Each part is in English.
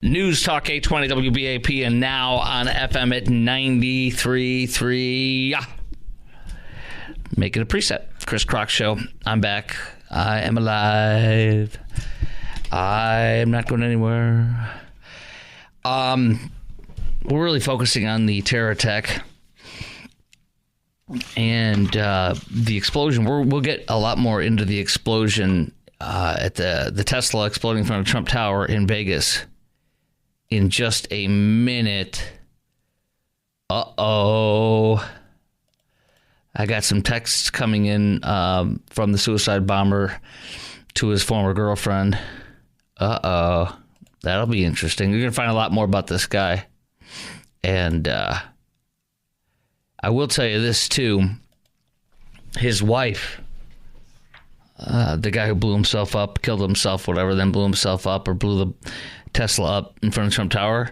News Talk 820 WBAP and now on FM at 93.3. Make it a preset. Chris Crock Show. I'm back. I am alive. I am not going anywhere. We're really focusing on the terror attack and the explosion. We'll get a lot more into the explosion at the Tesla exploding in front of Trump Tower in Vegas in just a minute. Uh-oh. I got some texts coming in from the suicide bomber to his former girlfriend. Uh-oh. That'll be interesting. You're going to find a lot more about this guy. And I will tell you this, too. His wife, the guy who blew himself up, killed himself, whatever, then blew himself up or blew the Tesla up in front of Trump Tower,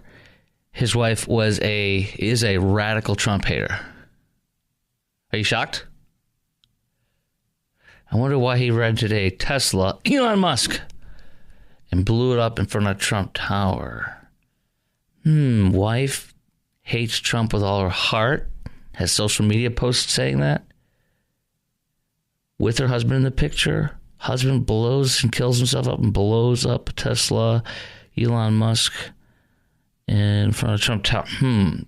his wife is a radical Trump hater. Are you shocked? I wonder why he rented a Tesla, Elon Musk, and blew it up in front of Trump Tower. Wife hates Trump with all her heart, has social media posts saying that. With her husband in the picture, husband blows and kills himself up and blows up a Tesla, Elon Musk, in front of Trump Tower.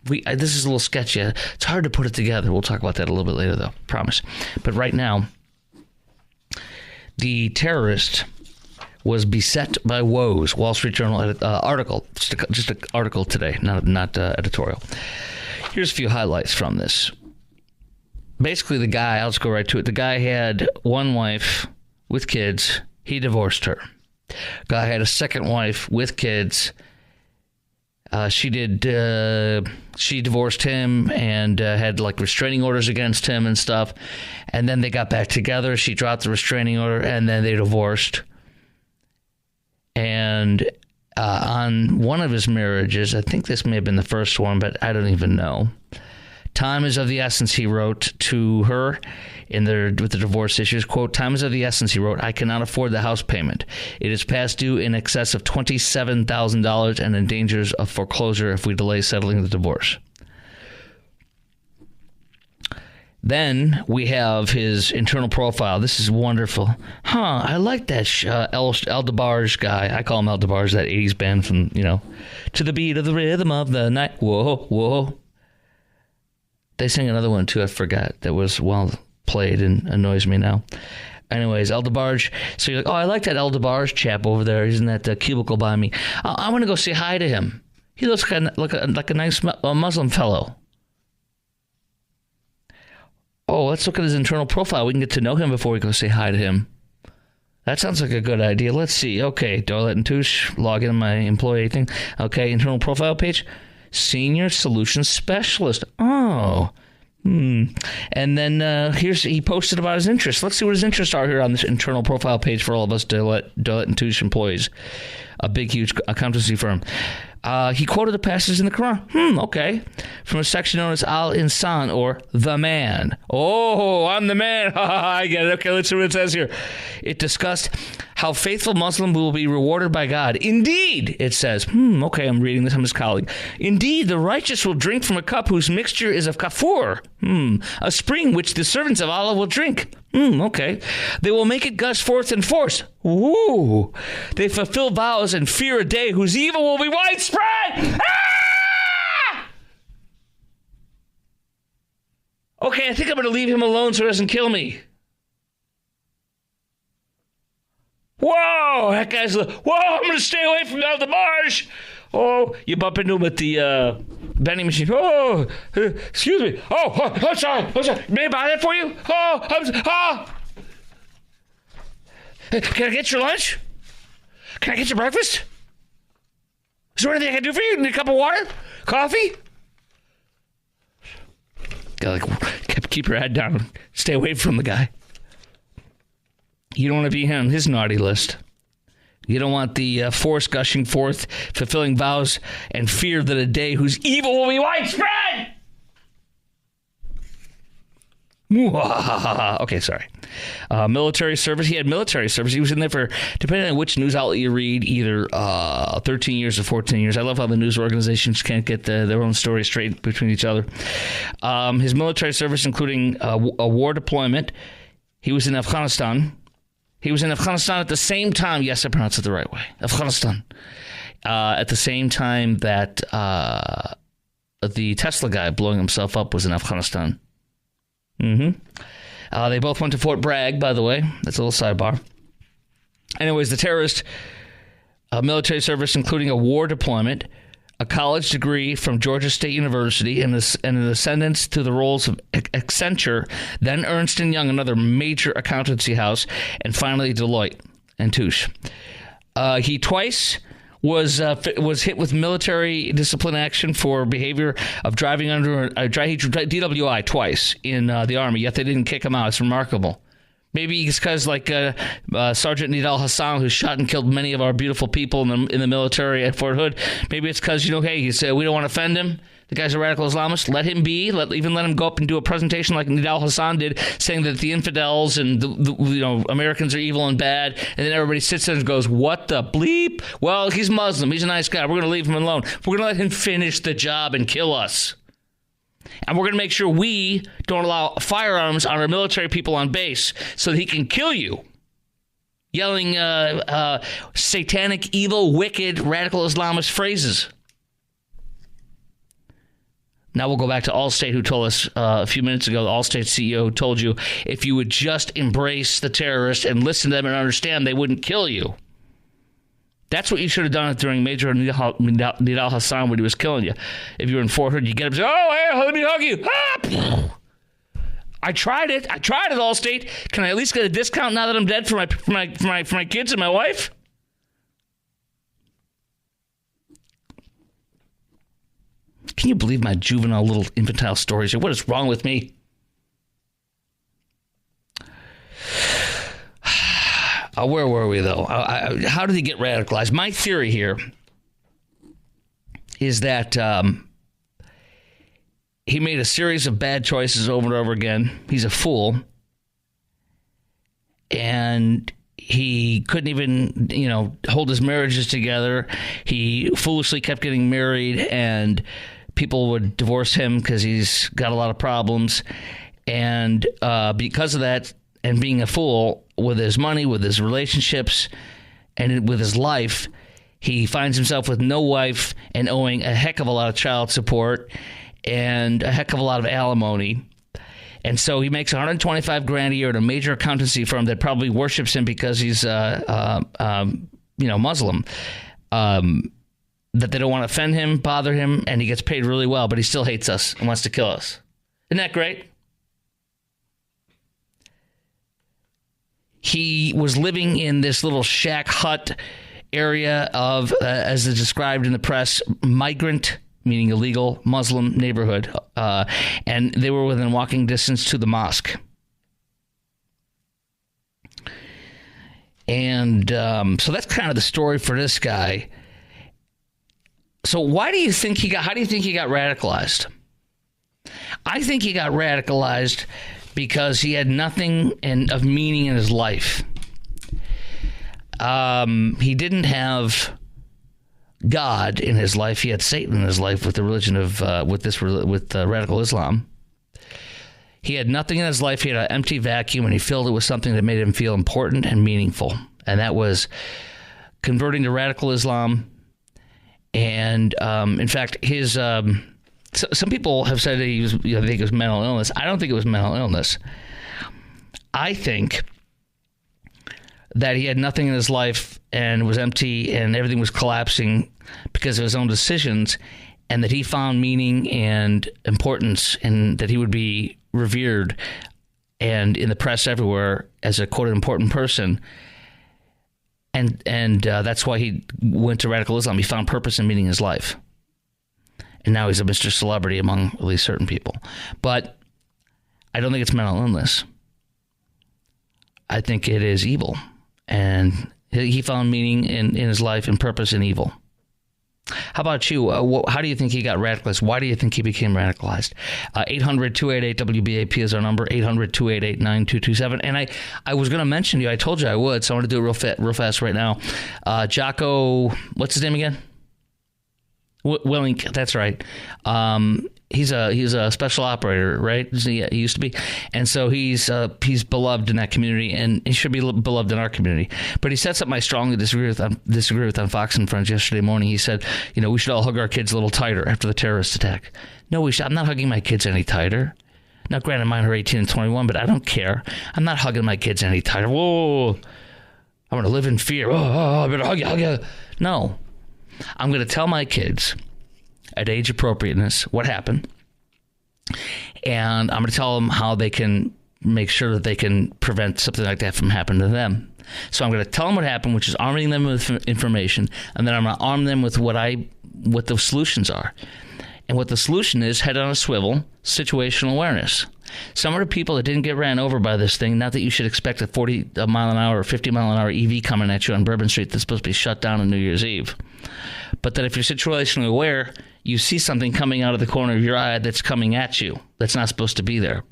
This is a little sketchy. It's hard to put it together. We'll talk about that a little bit later, though. Promise. But right now, the terrorist was beset by woes. Wall Street Journal article. Just an article today, not editorial. Here's a few highlights from this. Basically, the guy, I'll just go right to it. The guy had one wife with kids. He divorced her. Guy had a second wife with kids. She divorced him and had like restraining orders against him and stuff. And then they got back together. She dropped the restraining order and then they divorced. And on one of his marriages, I think this may have been the first one, but I don't even know. Time is of the essence, he wrote to her with the divorce issues. Quote, time is of the essence, he wrote. I cannot afford the house payment. It is past due in excess of $27,000 and endangers of foreclosure if we delay settling the divorce. Then we have his internal profile. This is wonderful. I like that El DeBarge guy. I call him El DeBarge, that 80s band from, to the beat of the rhythm of the night. Whoa, whoa. They sang another one, too, I forgot, that was well played and annoys me now. Anyways, El DeBarge. So you're like, I like that El DeBarge chap over there. He's in that cubicle by me. I want to go say hi to him. He looks like a nice Muslim fellow. Oh, let's look at his internal profile. We can get to know him before we go say hi to him. That sounds like a good idea. Let's see. Okay, Dolet and Touche, log in my employee thing. Okay, internal profile page. Senior Solutions Specialist. Oh. And then he posted about his interests. Let's see what his interests are here on this internal profile page for all of us Dolet and Touche employees. A big, huge accountancy firm. He quoted a passage in the Quran. Okay. From a section known as Al-Insan, or the man. Oh, I'm the man. I get it. Okay, let's see what it says here. It discussed how faithful Muslim will be rewarded by God. Indeed, it says. Okay, I'm reading this. I'm his colleague. Indeed, the righteous will drink from a cup whose mixture is of kafur. A spring which the servants of Allah will drink. Okay. They will make it gush forth in force. Ooh. They fulfill vows and fear a day whose evil will be widespread. Okay, I think I'm going to leave him alone so he doesn't kill me. Whoa, that guy's... Whoa, I'm going to stay away from El DeBarge. Oh, you bump into him at the vending machine. Oh, excuse me. Oh, sorry. May I buy that for you? Can I get your lunch? Can I get your breakfast? Is there anything I can do for you? Need a cup of water? Coffee? Keep your head down. Stay away from the guy. You don't want to be on his naughty list. You don't want the force gushing forth, fulfilling vows, and fear that a day whose evil will be widespread. Okay, sorry. Military service. He had military service. He was in there for, depending on which news outlet you read, either 13 years or 14 years. I love how the news organizations can't get their own story straight between each other. His military service, including a war deployment. He was in Afghanistan. He was in Afghanistan at the same time. Yes, I pronounced it the right way. Afghanistan. At the same time that the Tesla guy blowing himself up was in Afghanistan. They both went to Fort Bragg, by the way. That's a little sidebar. Anyways, the terrorist military service, including a war deployment, a college degree from Georgia State University, and an ascendance to the roles of Accenture, then Ernst & Young, another major accountancy house, and finally Deloitte and Touche. He twice was hit with military discipline action for behavior of driving under DWI twice in the Army, yet they didn't kick him out. It's remarkable. Maybe it's because Sergeant Nidal Hassan, who shot and killed many of our beautiful people in the military at Fort Hood, maybe it's because, hey, he said we don't want to offend him. The guy's a radical Islamist. Let him be. Let him go up and do a presentation like Nidal Hassan did, saying that the infidels and the Americans are evil and bad. And then everybody sits there and goes, "What the bleep? Well, he's Muslim. He's a nice guy. We're going to leave him alone. We're going to let him finish the job and kill us. And we're going to make sure we don't allow firearms on our military people on base so that he can kill you." Yelling satanic, evil, wicked, radical Islamist phrases. Now we'll go back to Allstate, who told us a few minutes ago, the Allstate CEO who told you if you would just embrace the terrorists and listen to them and understand, they wouldn't kill you. That's what you should have done during Major Nidal Hassan when he was killing you. If you were in Fort Hood, you get up and say, "Oh, hey, let me hug you." I tried it. Allstate. Can I at least get a discount now that I'm dead for my kids and my wife? Can you believe my juvenile little infantile stories? What is wrong with me? Where were we, though? How did he get radicalized? My theory here is that he made a series of bad choices over and over again. He's a fool. And he couldn't even, hold his marriages together. He foolishly kept getting married, and people would divorce him because he's got a lot of problems. And because of that, and being a fool with his money, with his relationships, and with his life, he finds himself with no wife and owing a heck of a lot of child support and a heck of a lot of alimony. And so he makes $125,000 a year at a major accountancy firm that probably worships him because he's Muslim. That they don't want to offend him, bother him, and he gets paid really well, but he still hates us and wants to kill us. Isn't that great? He was living in this little shack hut area of, as is described in the press, migrant, meaning illegal, Muslim neighborhood. And they were within walking distance to the mosque. And so that's kind of the story for this guy. So how do you think he got radicalized? I think he got radicalized because he had nothing of meaning in his life. He didn't have God in his life. He had Satan in his life with the religion of radical Islam. He had nothing in his life. He had an empty vacuum, and he filled it with something that made him feel important and meaningful. And that was converting to radical Islam. And in fact, his some people have said that he was, they think it was mental illness. I don't think it was mental illness. I think that he had nothing in his life and was empty and everything was collapsing because of his own decisions, and that he found meaning and importance, and that he would be revered and in the press everywhere as a quote important person. And that's why he went to radical Islam. He found purpose and meaning in his life. And now he's a Mr. Celebrity among at least certain people. But I don't think it's mental illness. I think it is evil. And he found meaning in his life and purpose in evil. How about you? How do you think he got radicalized? Why do you think he became radicalized? 800-288-WBAP is our number, 800-288-9227. And I was going to mention you. I told you I would, so I want to do it real fast right now. Jocko, what's his name again? Willink, that's right. He's a special operator, right? He used to be, and so he's beloved in that community, and he should be beloved in our community. But he said something I strongly disagree with on Fox and Friends yesterday morning. He said, we should all hug our kids a little tighter after the terrorist attack. No, we should. I'm not hugging my kids any tighter. Now, granted, mine are 18 and 21, but I don't care. I'm not hugging my kids any tighter. Whoa, I'm going to live in fear. I better hug you. No. I'm going to tell my kids at age appropriateness what happened, and I'm going to tell them how they can make sure that they can prevent something like that from happening to them. So I'm going to tell them what happened, which is arming them with information, and then I'm going to arm them with what the solutions are. And what the solution is, head on a swivel, situational awareness. Some of the people that didn't get ran over by this thing, not that you should expect a 40 mile an hour or 50 mile an hour EV coming at you on Bourbon Street that's supposed to be shut down on New Year's Eve. But that if you're situationally aware, you see something coming out of the corner of your eye that's coming at you that's not supposed to be there,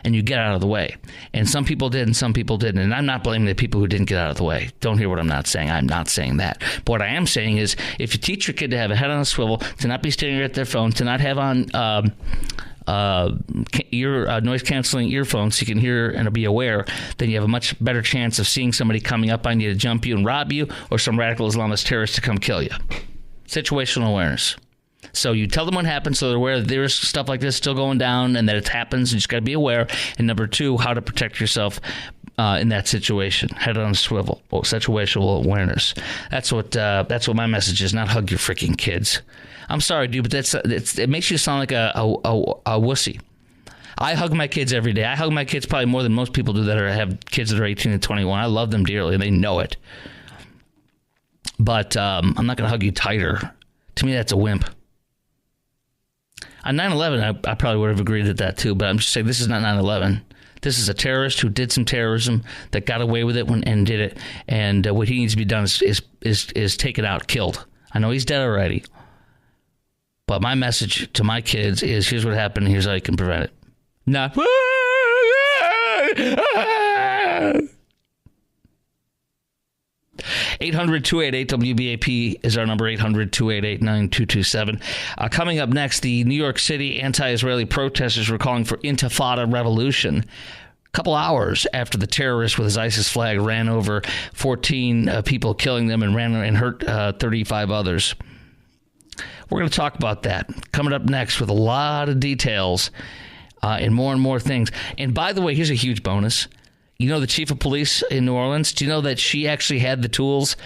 and you get out of the way. And some people did and some people didn't. And I'm not blaming the people who didn't get out of the way. Don't hear what I'm not saying. I'm not saying that. But what I am saying is if you teach your kid to have a head on a swivel, to not be staring at their phone, to not have on your noise-canceling earphones so you can hear and be aware, then you have a much better chance of seeing somebody coming up on you to jump you and rob you, or some radical Islamist terrorist to come kill you. Situational awareness. So you tell them what happened so they're aware that there's stuff like this still going down and that it happens. You just got to be aware. And number two, how to protect yourself in that situation. Head on a swivel. Situational awareness. That's what my message is. Not hug your freaking kids. I'm sorry, dude, but it makes you sound like a wussy. I hug my kids every day. I hug my kids probably more than most people do that have kids that are 18 and 21. I love them dearly, and they know it. But I'm not going to hug you tighter. To me, that's a wimp. On 9/11, I probably would have agreed with that too, but I'm just saying this is not 9/11. This is a terrorist who did some terrorism that got away with it and did it, and what he needs to be done is taken out, killed. I know he's dead already, but my message to my kids is: here's what happened, here's how you can prevent it. Not 800-288-WBAP is our number, 800-288-9227. Coming up next, the New York City anti-Israeli protesters were calling for intifada revolution. A couple hours after the terrorist with his ISIS flag ran over 14 people, killing them, and hurt 35 others. We're going to talk about that coming up next with a lot of details and more things. And by the way, here's a huge bonus. You know the chief of police in New Orleans? Do you know that she actually had the tools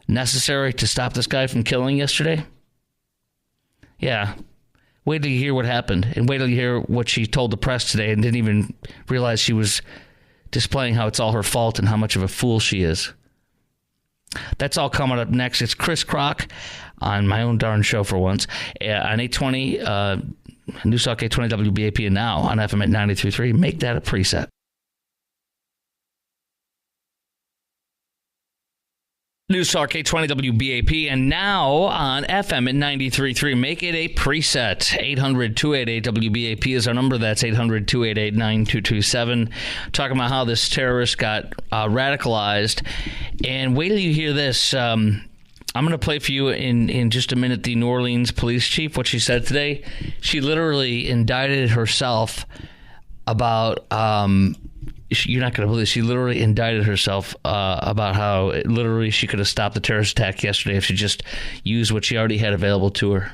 necessary to stop this guy from killing yesterday? Yeah. Wait till you hear what happened, and wait till you hear what she told the press today and didn't even realize she was displaying how it's all her fault and how much of a fool she is. That's all coming up next. It's Chris Crock on my own darn show for once on 820, News Talk 820 WBAP, and now on FM at 93.3. Make that a preset. News Talk 820 WBAP, and now on FM at 93.3. Make it a preset. 800-288-WBAP is our number. That's 800-288-9227. Talking about how this terrorist got radicalized. And wait till you hear this. I'm going to play for you in just a minute the New Orleans police chief, what she said today. She literally indicted herself about... you're not going to believe this. She literally indicted herself about how literally she could have stopped the terrorist attack yesterday if she just used what she already had available to her.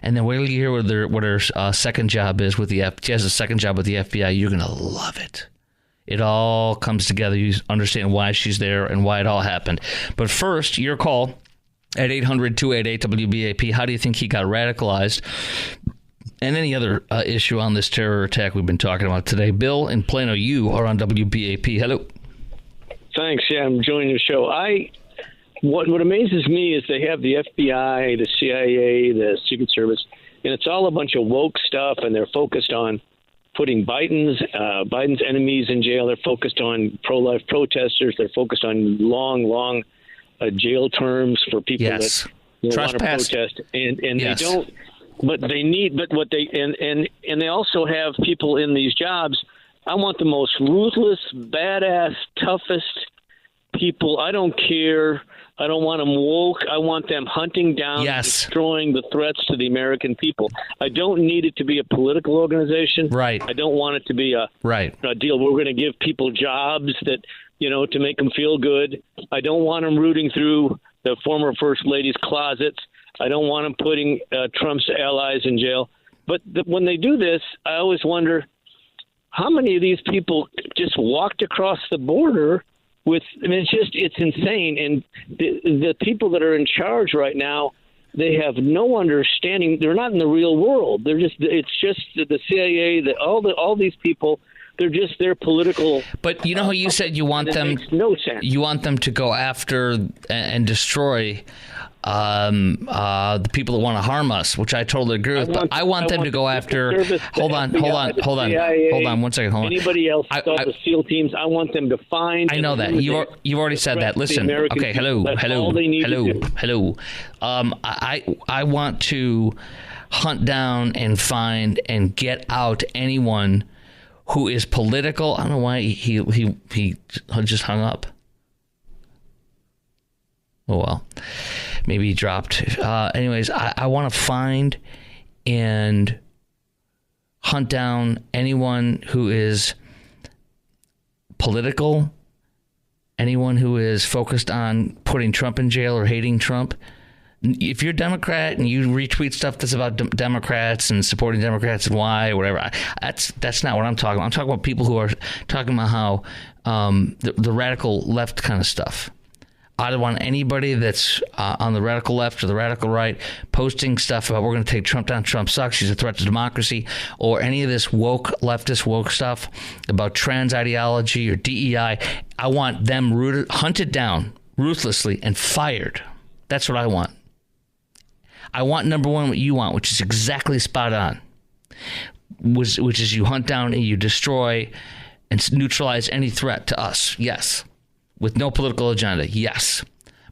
And then wait till you hear what her second job is with the she has a second job with the FBI. You're going to love it. It all comes together. You understand why she's there and why it all happened. But first, your call at 800-288-WBAP. How do you think he got radicalized? And any other issue on this terror attack we've been talking about today. Bill in Plano, you are on WBAP. Hello. Thanks. Yeah, I'm joining your show. What amazes me is they have the FBI, the CIA, the Secret Service, and it's all a bunch of woke stuff, and they're focused on putting Biden's enemies in jail. They're focused on pro-life protesters. They're focused on long jail terms for people yes. want to Trespass. protest, and Yes. they don't. But they need. But what they and they also have people in these jobs. I want the most ruthless, badass, toughest people. I don't care. I don't want them woke. I want them hunting down, destroying the threats to the American people. I don't need it to be a political organization. Right. I don't want it to be a deal. We're going to give people jobs that, to make them feel good. I don't want them rooting through the former First Lady's closets. I don't want them putting Trump's allies in jail. But when they do this, I always wonder how many of these people just walked across the border it's insane. And the people that are in charge right now, they have no understanding. They're not in the real world. It's just the CIA, all these people, they're political. But how you said you want them, makes no sense. You want them to go after and destroy the people that want to harm us, which I totally agree with. But I want them to go after. Hold on 1 second. Anybody else? The SEAL teams. I want them to find. I know that you've already said that. Listen. Okay. Hello. I want to hunt down and find and get out anyone who is political. I don't know why he just hung up. Oh, well, maybe he dropped. Anyways, I want to find and hunt down anyone who is political, anyone who is focused on putting Trump in jail or hating Trump. If you're a Democrat and you retweet stuff that's about Democrats and supporting Democrats and why or whatever, that's not what I'm talking about. I'm talking about people who are talking about how the radical left kind of stuff. I don't want anybody that's on the radical left or the radical right posting stuff about we're going to take Trump down, Trump sucks, he's a threat to democracy, or any of this leftist woke stuff about trans ideology or DEI. I want them hunted down ruthlessly and fired. That's what I want. I want number one what you want, which is exactly spot on, which is you hunt down and you destroy and neutralize any threat to us. Yes. With no political agenda, yes.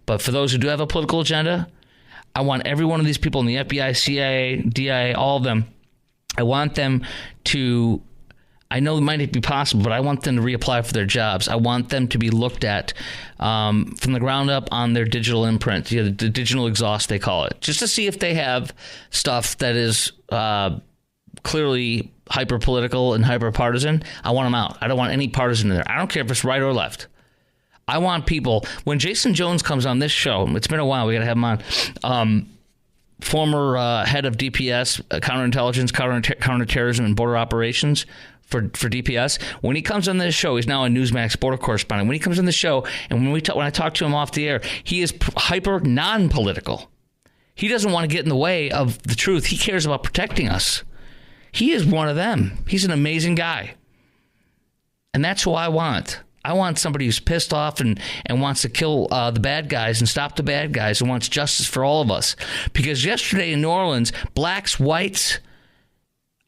But for those who do have a political agenda, I want every one of these people in the FBI, CIA, DIA, all of them, I want them to, I know it might not be possible, but I want them to reapply for their jobs. I want them to be looked at from the ground up on their digital imprint, the digital exhaust they call it, just to see if they have stuff that is clearly hyper-political and hyper-partisan. I want them out. I don't want any partisan in there. I don't care if it's right or left. I want people, when Jason Jones comes on this show, it's been a while, we got to have him on, former head of DPS, counterintelligence, counterterrorism, and border operations for DPS. When he comes on this show, he's now a Newsmax border correspondent. When he comes on the show, and when I talk to him off the air, he is hyper non-political. He doesn't want to get in the way of the truth. He cares about protecting us. He is one of them. He's an amazing guy. And that's who I want. I want somebody who's pissed off and wants to kill the bad guys and stop the bad guys and wants justice for all of us. Because yesterday in New Orleans, blacks, whites,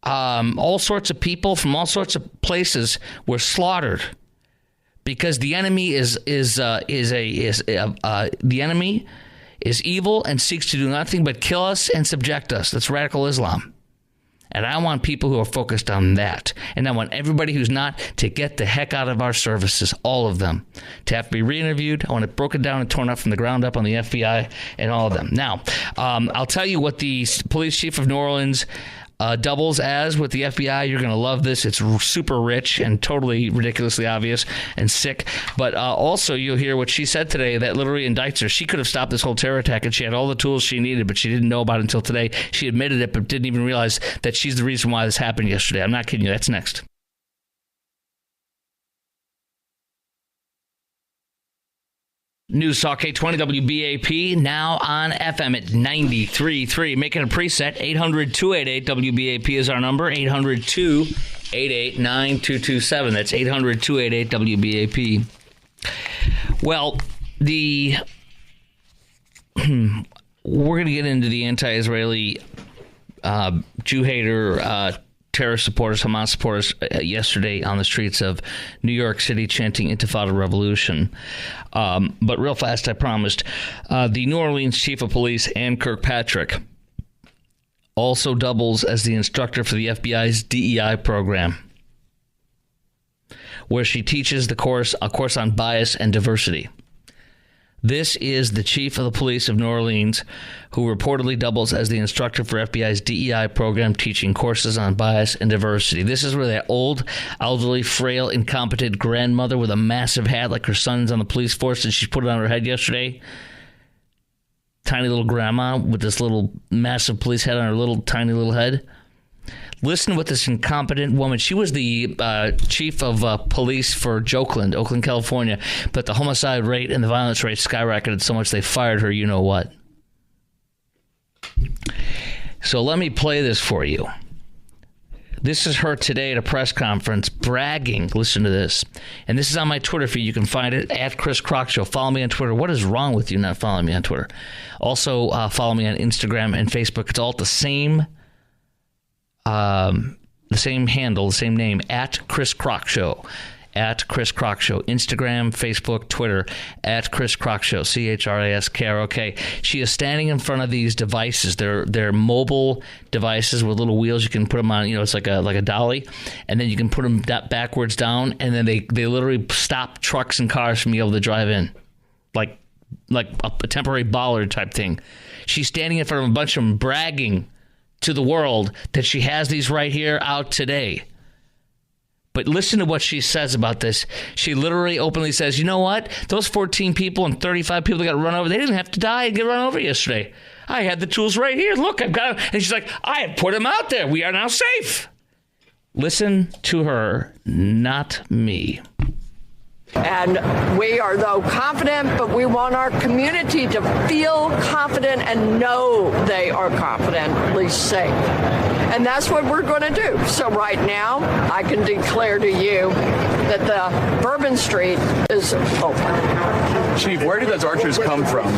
all sorts of people from all sorts of places were slaughtered because the enemy is evil and seeks to do nothing but kill us and subject us. That's radical Islam. And I want people who are focused on that. And I want everybody who's not to get the heck out of our services, all of them, to have to be re-interviewed. I want it broken down and torn up from the ground up on the FBI and all of them. Now, I'll tell you what the police chief of New Orleans doubles as with the FBI. You're going to love this. It's super rich and totally ridiculously obvious and sick. But also you'll hear what she said today that literally indicts her. She could have stopped this whole terror attack and she had all the tools she needed, but she didn't know about it until today. She admitted it, but didn't even realize that she's the reason why this happened yesterday. I'm not kidding you. That's next. News Talk 820 WBAP, now on FM at 93.3. Making a preset, 800-288-WBAP is our number, 800-288-9227. That's 800-288-WBAP. Well, we're going to get into the anti-Israeli Jew hater terrorist supporters, Hamas supporters, yesterday on the streets of New York City chanting Intifada Revolution. But real fast, I promised. The New Orleans Chief of Police, Ann Kirkpatrick, also doubles as the instructor for the FBI's DEI program, where she teaches a course on bias and diversity. This is the chief of the police of New Orleans, who reportedly doubles as the instructor for FBI's DEI program, teaching courses on bias and diversity. This is where that old, elderly, frail, incompetent grandmother with a massive hat like her son's on the police force, and she put it on her head yesterday. Tiny little grandma with this little massive police hat on her little tiny little head. Listen to what this incompetent woman, she was the chief of police for Oakland, California, but the homicide rate and the violence rate skyrocketed so much they fired her, you know what. So let me play this for you. This is her today at a press conference bragging. Listen to this. And this is on my Twitter feed. You can find it at Chris Crock Show. Follow me on Twitter. What is wrong with you not following me on Twitter? Also, follow me on Instagram and Facebook. It's all at the same handle, the same name, at Chris Crock Show. At Chris Crock Show. Instagram, Facebook, Twitter, at Chris Crock Show. CHRASKROK. She is standing in front of these devices. They're mobile devices with little wheels. You can put them on, it's like a dolly, and then you can put them backwards down, and then they literally stop trucks and cars from being able to drive in. Like a temporary bollard type thing. She's standing in front of a bunch of them bragging to the world that she has these right here out today. But listen to what she says about this. She literally openly says, you know what? Those 14 people and 35 people that got run over, they didn't have to die and get run over yesterday. I had the tools right here. Look, I've got them. And she's like, I have put them out there. We are now safe. Listen to her, not me. And we are, though, confident, but we want our community to feel confident and know they are confidently safe. And that's what we're going to do. So right now, I can declare to you that the Bourbon Street is open. Chief, where did those archers come from?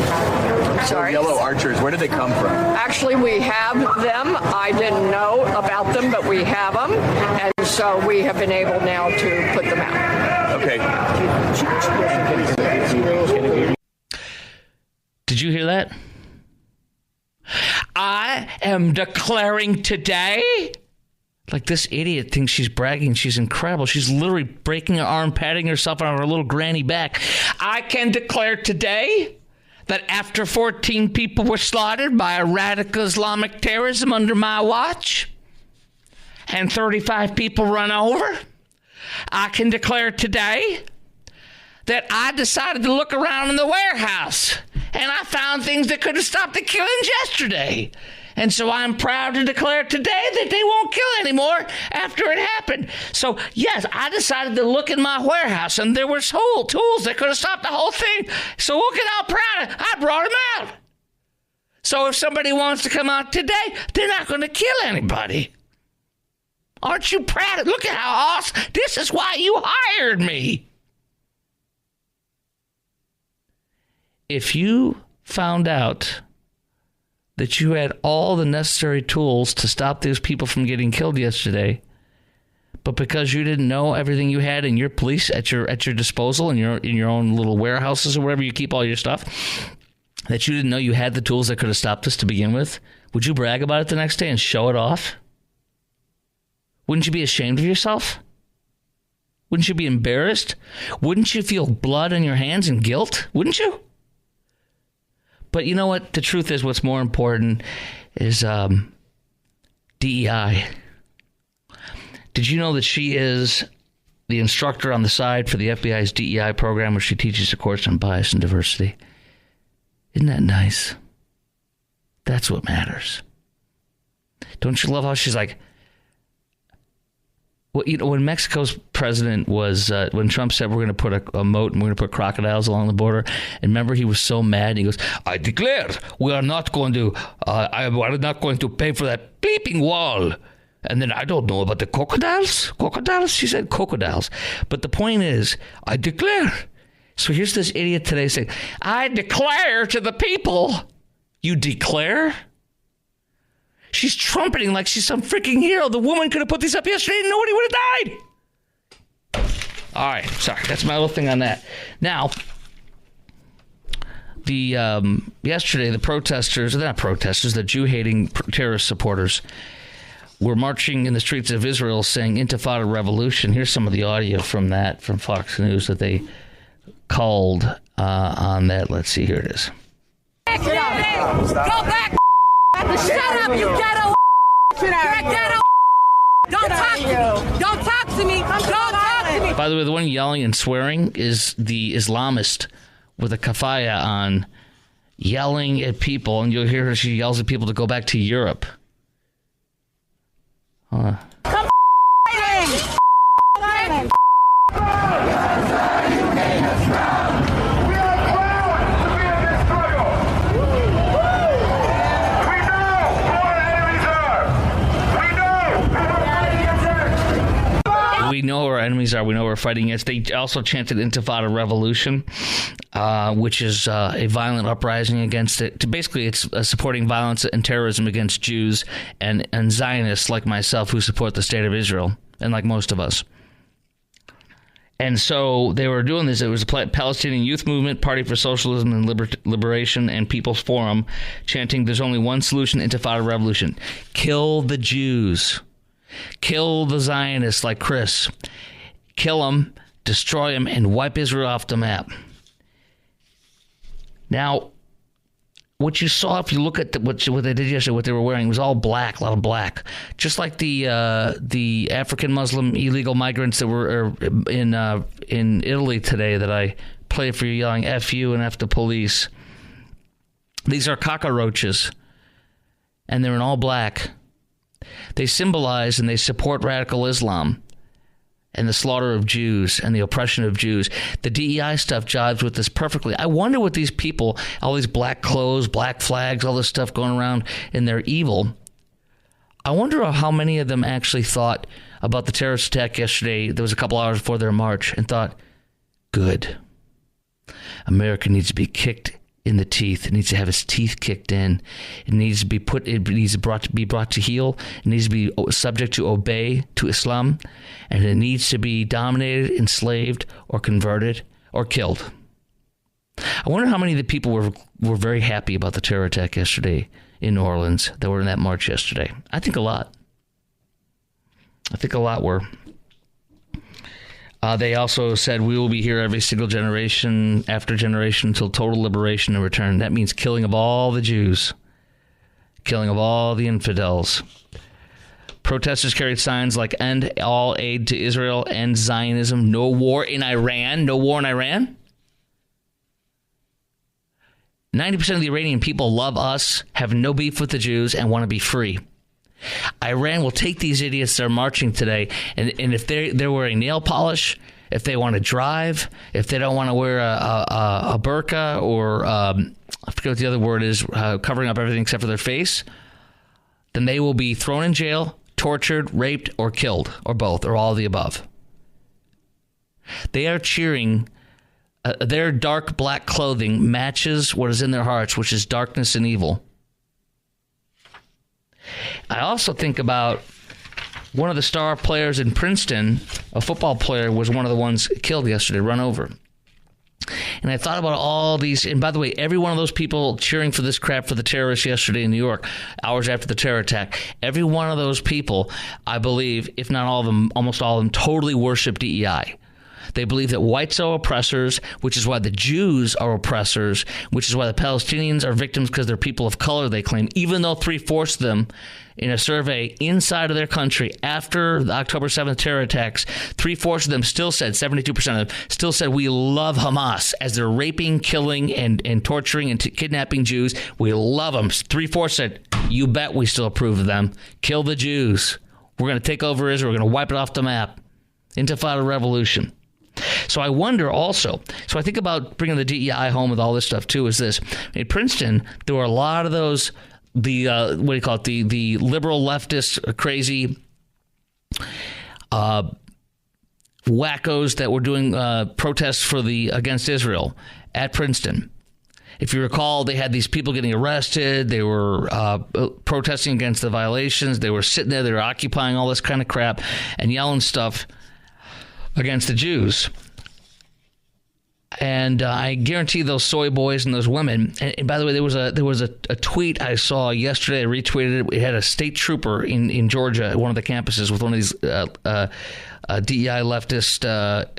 Sorry? Yellow archers, where did they come from? Actually, we have them. I didn't know about them, but we have them. And so we have been able now to put them out. Okay. Did you hear that? I am declaring today. Like, this idiot thinks she's bragging. She's incredible. She's literally breaking her arm, patting herself on her little granny back. I can declare today that after 14 people were slaughtered by a radical Islamic terrorism under my watch and 35 people run over, I can declare today that I decided to look around in the warehouse and I found things that could have stopped the killings yesterday. And so I'm proud to declare today that they won't kill anymore after it happened. So, yes, I decided to look in my warehouse, and there were tools that could have stopped the whole thing. So look at how proud I brought them out. So if somebody wants to come out today, they're not going to kill anybody. Aren't you proud? Look at how awesome. This is why you hired me. If you found out that you had all the necessary tools to stop these people from getting killed yesterday, but because you didn't know everything you had in your police at your disposal in your own little warehouses or wherever you keep all your stuff, that you didn't know you had the tools that could have stopped this to begin with, would you brag about it the next day and show it off? Wouldn't you be ashamed of yourself? Wouldn't you be embarrassed? Wouldn't you feel blood on your hands and guilt? Wouldn't you? But you know what? The truth is, what's more important is DEI. Did you know that she is the instructor on the side for the FBI's DEI program, where she teaches a course on bias and diversity? Isn't that nice? That's what matters. Don't you love how she's like, well, when Mexico's president was, when Trump said we're going to put a moat and we're going to put crocodiles along the border, and remember he was so mad, he goes, I declare we are not going to, we're not going to pay for that bleeping wall. And then I don't know about the crocodiles. Crocodiles? She said crocodiles. But the point is, I declare. So here's this idiot today saying, I declare to the people. You declare? She's trumpeting like she's some freaking hero. The woman could have put these up yesterday and nobody would have died. All right, sorry. That's my little thing on that. Now, yesterday, the protesters, they're not protesters, the Jew-hating terrorist supporters were marching in the streets of Israel saying Intifada revolution. Here's some of the audio from that, from Fox News that they called on that. Let's see, here it is. Go back. Shut up, you ghetto. You're a ghetto. Don't talk to me. Don't talk to me. Don't talk to me. By the way, the one yelling and swearing is the Islamist with a kafaya on, yelling at people, and you'll hear her, she yells at people to go back to Europe. Come fighting. We know who our enemies are. We know we're fighting against. They also chanted Intifada revolution, which is a violent uprising against it. Basically, it's supporting violence and terrorism against Jews and Zionists like myself who support the state of Israel, and like most of us. And so they were doing this. It was a Palestinian Youth Movement, Party for Socialism and Liberation, and People's Forum chanting, there's only one solution, Intifada revolution. Kill the Jews. Kill the Zionists like Chris. Kill them, destroy them, and wipe Israel off the map. Now, what you saw, if you look at what they did yesterday, what they were wearing, was all black, a lot of black. Just like the African Muslim illegal migrants that were in Italy today that I played for you, yelling F you and F the police. These are cockroaches, and they're in all black. They symbolize and they support radical Islam and the slaughter of Jews and the oppression of Jews. The DEI stuff jives with this perfectly. I wonder what these people, all these black clothes, black flags, all this stuff going around in their evil, I wonder how many of them actually thought about the terrorist attack yesterday. There was a couple hours before their march and thought, good. America needs to be kicked in the teeth. It needs to have its teeth kicked in. It needs to be brought to heel. It needs to be subject to obey to Islam, and it needs to be dominated, enslaved, or converted, or killed. I wonder how many of the people were very happy about the terror attack yesterday in New Orleans that were in that march yesterday. I think a lot. Were. They also said, we will be here every single generation after generation until total liberation and return. That means killing of all the Jews, killing of all the infidels. Protesters carried signs like end all aid to Israel, end Zionism, no war in Iran. 90% of the Iranian people love us, have no beef with the Jews, and want to be free. Iran will take these idiots that are marching today, and if they're wearing nail polish, if they want to drive, if they don't want to wear a burqa or I forget what the other word is, covering up everything except for their face, then they will be thrown in jail, tortured, raped, or killed, or both, or all of the above. They are cheering. Their dark black clothing matches what is in their hearts, which is darkness and evil. I also think about one of the star players in Princeton, a football player, was one of the ones killed yesterday, run over. And I thought about all these, and by the way, every one of those people cheering for this crap for the terrorists yesterday in New York, hours after the terror attack, every one of those people, I believe, if not all of them, almost all of them, totally worship DEI. They believe that whites are oppressors, which is why the Jews are oppressors, which is why the Palestinians are victims because they're people of color, they claim, even though 3/4 of them in a survey inside of their country after the October 7th terror attacks, 3/4 of them still said, 72% of them still said, we love Hamas as they're raping, killing, and torturing and kidnapping Jews. We love them. 3/4 said, you bet we still approve of them. Kill the Jews. We're going to take over Israel. We're going to wipe it off the map. Intifada revolution. So I wonder also, so I think about bringing the DEI home with all this stuff too, is this. In Princeton, there were a lot of those, the liberal leftist crazy wackos that were doing protests against Israel at Princeton. If you recall, they had these people getting arrested. They were protesting against the violations. They were sitting there. They were occupying all this kind of crap and yelling stuff against the Jews. And I guarantee those soy boys and those women. And by the way, there was a tweet I saw yesterday. I retweeted it. It had a state trooper in Georgia at one of the campuses with one of these DEI leftist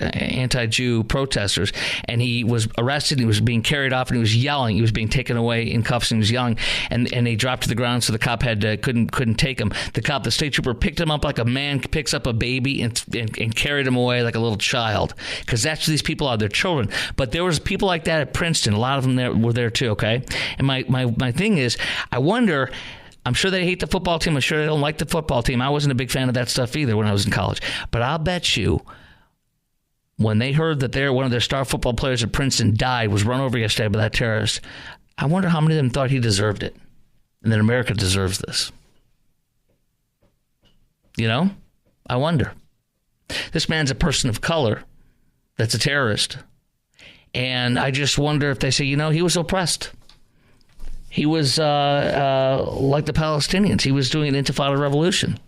anti-Jew protesters, and he was arrested. He was being carried off, and he was yelling. He was being taken away in cuffs, and he was yelling. And he dropped to the ground, so the cop couldn't take him. The state trooper, picked him up like a man picks up a baby and carried him away like a little child, because that's what these people are. They're children. But there was people like that at Princeton. A lot of them were there too. Okay, and my thing is, I wonder. I'm sure they hate the football team. I'm sure they don't like the football team. I wasn't a big fan of that stuff either when I was in college. But I'll bet you when they heard that one of their star football players at Princeton was run over yesterday by that terrorist, I wonder how many of them thought he deserved it and that America deserves this. You know? I wonder. This man's a person of color that's a terrorist. And I just wonder if they say, he was oppressed. He was like the Palestinians. He was doing an intifada revolution.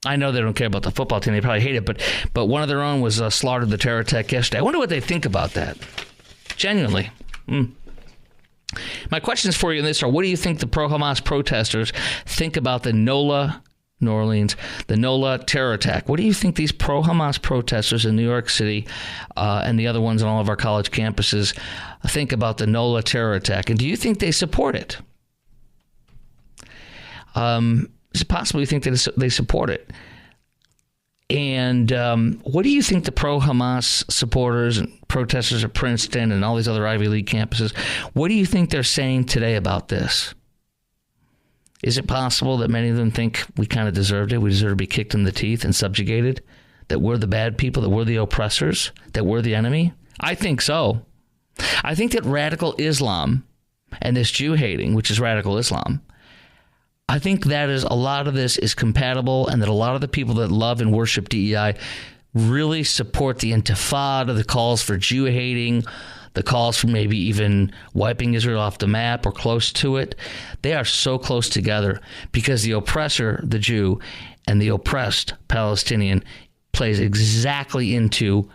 I know they don't care about the football team. They probably hate it. But one of their own was slaughtered the terror attack yesterday. I wonder what they think about that. Genuinely. My questions for you in this are, what do you think the pro-Hamas protesters think about the Nola, New Orleans, the Nola terror attack? What do you think these pro-Hamas protesters in New York City and the other ones on all of our college campuses think about the Nola terror attack? And do you think they support it? Is it possible you think that they support it? And what do you think the pro-Hamas supporters and protesters at Princeton and all these other Ivy League campuses, what do you think they're saying today about this? Is it possible that many of them think we kind of deserved it? We deserve to be kicked in the teeth and subjugated? That we're the bad people? That we're the oppressors? That we're the enemy? I think so. I think that radical Islam and this Jew hating, which is radical Islam, I think that a lot of this is compatible, and that a lot of the people that love and worship DEI really support the intifada, the calls for Jew hating, the calls for maybe even wiping Israel off the map or close to it. They are so close together because the oppressor, the Jew, and the oppressed Palestinian plays exactly into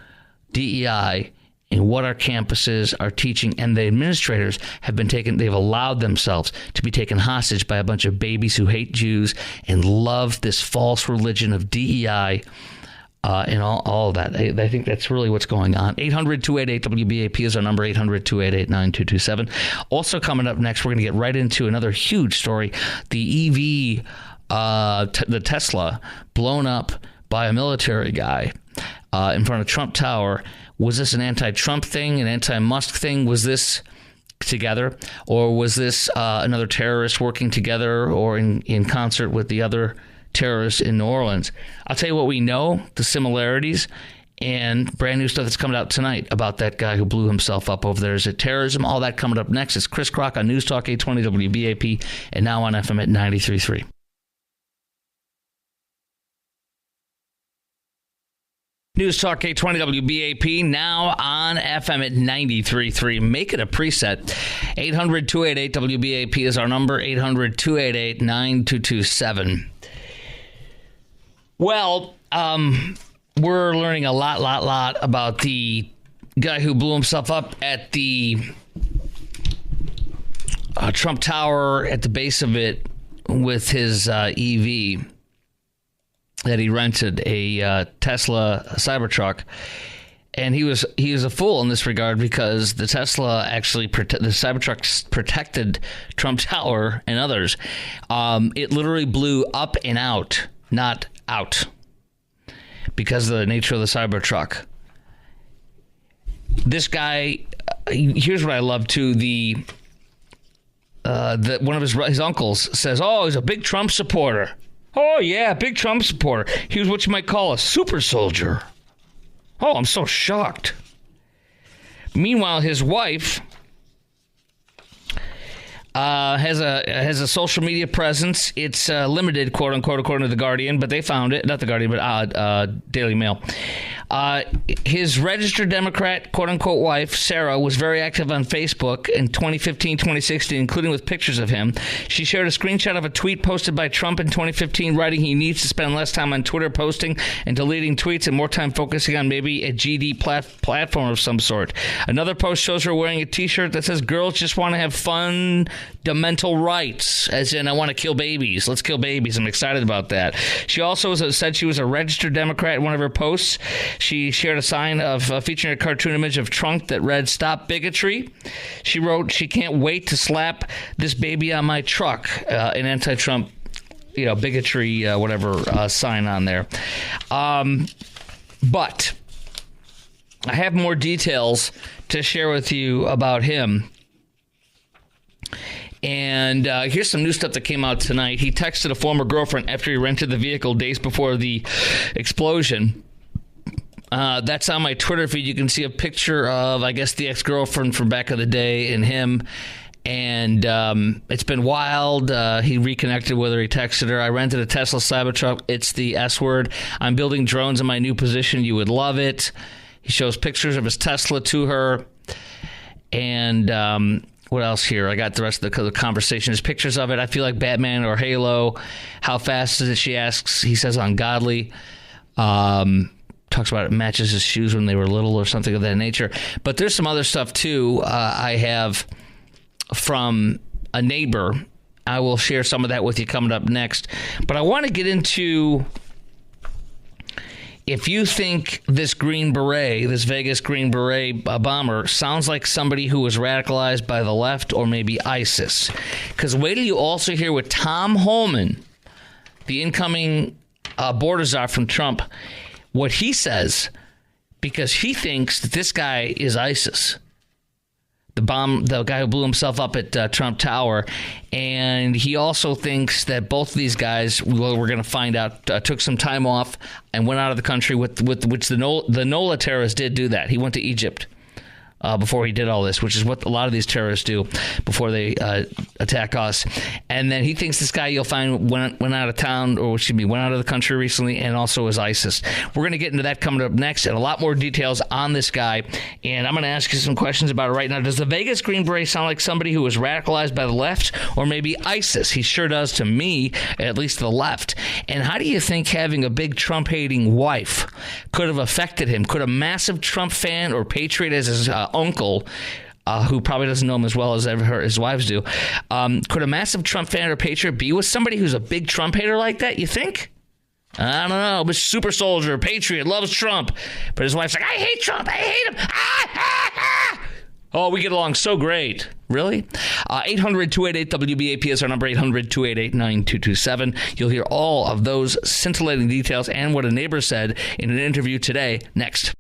DEI and what our campuses are teaching. And the administrators they've allowed themselves to be taken hostage by a bunch of babies who hate Jews and love this false religion of DEI. And all of that. I think that's really what's going on. 800-288-WBAP is our number, 800-288-9227. Also coming up next, we're going to get right into another huge story. The EV, the Tesla, blown up by a military guy in front of Trump Tower. Was this an anti-Trump thing, an anti-Musk thing? Was this together? Or was this another terrorist working together or in concert with the other terrorists in New Orleans? I'll tell you what we know, the similarities, and brand new stuff that's coming out tonight about that guy who blew himself up over there. Is it terrorism? All that coming up next. It's Chris Crock on News Talk 820 WBAP and now on FM at 93.3. News Talk 820 WBAP, now on FM at 93.3. Make it a preset. 800-288-WBAP is our number, 800-288-9227. Well, we're learning a lot about the guy who blew himself up at the Trump Tower, at the base of it, with his EV that he rented, a Tesla Cybertruck. And he was a fool in this regard, because the Tesla actually the Cybertruck protected Trump Tower and others. It literally blew up and out, not out, because of the nature of the Cybertruck. This guy, here's what I love too. One of his uncles says, "Oh, he's a big Trump supporter." Oh yeah, big Trump supporter. He was what you might call a super soldier. Oh, I'm so shocked. Meanwhile, his wife has a social media presence. It's limited, quote unquote, according to The Guardian, but they found it. Not The Guardian, but Daily Mail. His registered Democrat, quote-unquote, wife, Sarah, was very active on Facebook in 2015, 2016, including with pictures of him. She shared a screenshot of a tweet posted by Trump in 2015, writing he needs to spend less time on Twitter posting and deleting tweets and more time focusing on maybe a GD platform of some sort. Another post shows her wearing a T-shirt that says, "Girls just want to have fundamental rights," as in, I want to kill babies. Let's kill babies. I'm excited about that. She also said she was a registered Democrat in one of her posts. She shared a sign of featuring a cartoon image of Trump that read, "Stop bigotry." She wrote, "She can't wait to slap this baby on my truck," an anti-Trump, bigotry, sign on there. But I have more details to share with you about him. And here's some new stuff that came out tonight. He texted a former girlfriend after he rented the vehicle days before the explosion. That's on my Twitter feed. You can see a picture of, I guess, the ex-girlfriend from back in the day and him. And it's been wild. He reconnected with her. He texted her. I rented a Tesla Cybertruck. It's the S word. I'm building drones in my new position. You would love it. He shows pictures of his Tesla to her. And what else here? I got the rest of the conversation. There's pictures of it. I feel like Batman or Halo. How fast is it? She asks. He says ungodly. Talks about it matches his shoes when they were little or something of that nature. But there's some other stuff, too, I have from a neighbor. I will share some of that with you coming up next. But I want to get into, if you think this Green Beret, this Vegas Green Beret bomber, sounds like somebody who was radicalized by the left or maybe ISIS. Because wait till you also hear what Tom Holman, the incoming border czar from Trump, what he says, because he thinks that this guy is ISIS. The guy who blew himself up at Trump Tower. And he also thinks that both of these guys, well, we're going to find out, took some time off and went out of the country, with which the Nola terrorists did do that. He went to Egypt before he did all this, which is what a lot of these terrorists do before they attack us. And then he thinks this guy you'll find went out of town, or went out of the country recently, and also is ISIS. We're going to get into that coming up next, and a lot more details on this guy. And I'm going to ask you some questions about it right now. Does the Vegas Green Beret sound like somebody who was radicalized by the left, or maybe ISIS? He sure does to me, at least the left. And how do you think having a big Trump-hating wife could have affected him? Could a massive Trump fan or patriot as his uncle, who probably doesn't know him as well as his wives do, could a massive Trump fan or patriot be with somebody who's a big Trump hater like that, you think? I don't know. But super soldier, patriot, loves Trump. But his wife's like, I hate Trump. I hate him. Oh, we get along so great. Really? 800-288-WBAP is our number, 800-288-9227. You'll hear all of those scintillating details and what a neighbor said in an interview today, next.